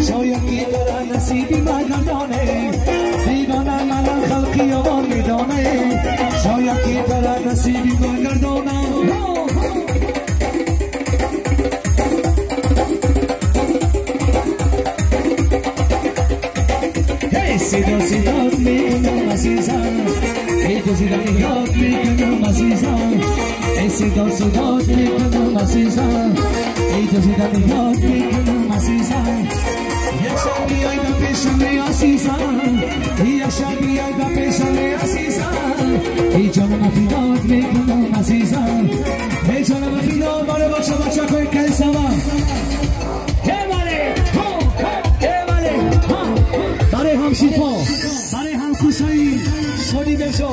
شاید میدارن نصیبی مردانه دیگانه من خلقی آوان میدانه شاید میدارن نصیبی مردانه صدا صدات میکنم عزیزم ای تو صدا یاد میکنم عزیزم ای صدا صدات میکنم عزیزم ای تو صدا یاد میکنم عزیزم یک شب بیای به پیشم عزیزم یک شب بیای به پیشم عزیزم ای جانم فدات میکنم عزیزم ای جانم فدا باره بچه بچه کوی کل سوا برای هم شیفا برای هم خوشایی شدی بشو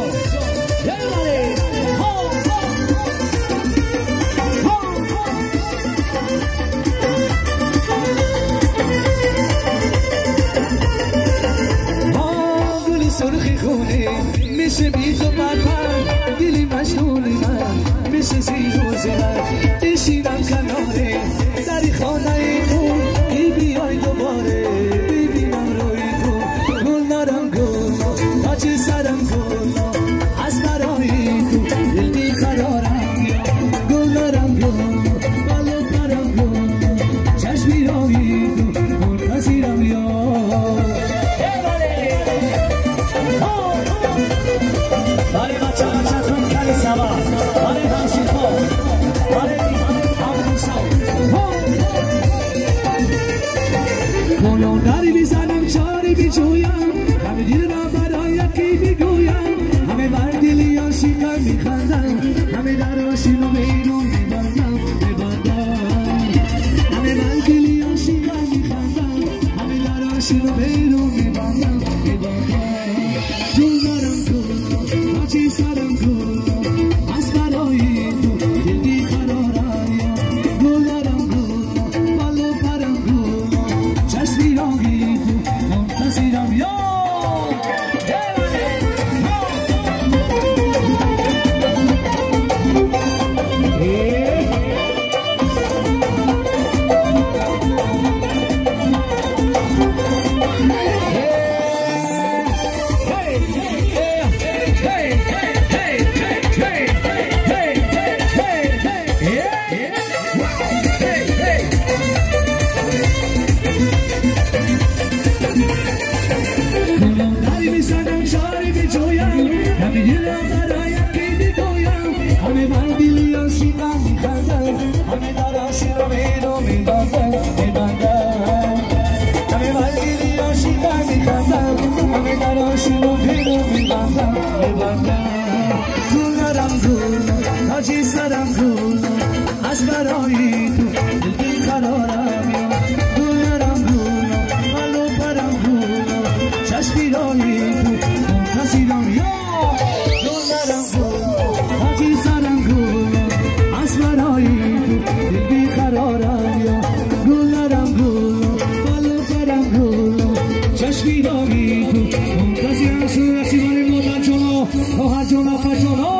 گلی سرخی خونه میشه بیز و پرپر دلی مشغول من میشه سیز و زمن بشینم کناره دری خانه خون ای بیای دوباره ببینم روی نارم گل آچی سرم گل از برای تو دل بیقرارم گل نارم گل بالو پرم گل چشمی روی تو منتظرم یا باره بچه بچه کن کلی سوا باره هم شیفا باره هم خوشا کلونداری بیزنم چاری بیجویم همه دیل را برای یکی بیگویم همه بردیلی عاشقم میخندم همه در عاشق رو بیرون میبندم همه بردیلی عاشقم میخندم همه در عاشق رو بیرون میبندم جون دارم تو آچی سرم تو از برای تو دل بیقرارم گل دارم تو بالو پرم تو چشمی راهی تو منتظرم یا آجی سرم گل از برای تو دل بیقرارم گل نرم گل بالو پرم گل چشمی رای تو منتظرم یا گل نرم گل آجی سرم گل از برای تو دل بیقرارم گل نرم گل بالو پرم گل چشمی رای تو منتظرم صورتی باره مادر جانا خواهر جانا فجانا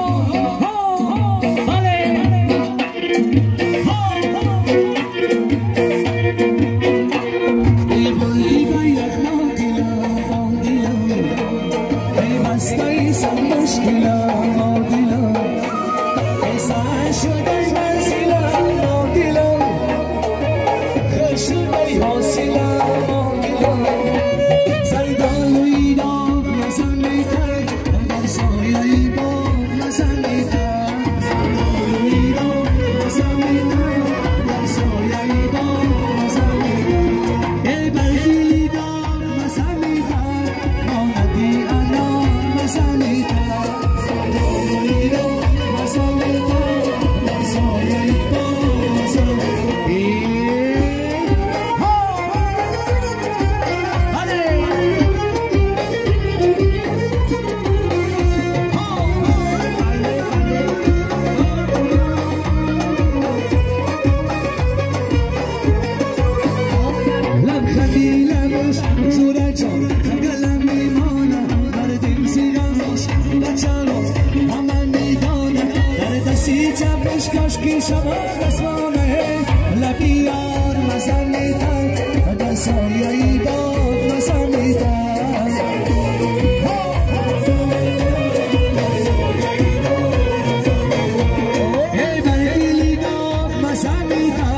سایه‌ای باد مسامیتا ای برای لیدا مسامیتا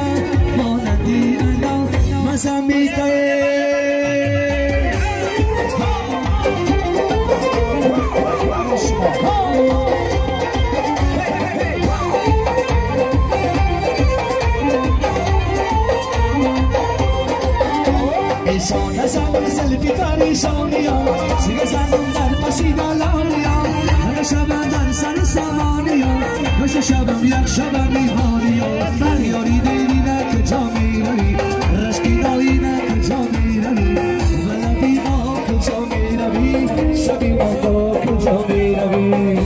مانندی اندام مسامیتا شانه سوار سلفی پریشانیا سیگه زنم در پسیدا لانیا همه شبم در سر سوانیا باشه شبم یک شبم میهانیا فریاری دیری نه کجا میروی رشکی دایی نه کجا میروی ولبی ما کجا میروی شبی ما کجا میروی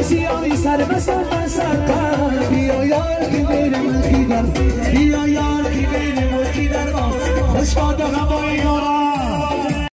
Siyari sar basar basar ka, biyo yar ki mere mal ki dar.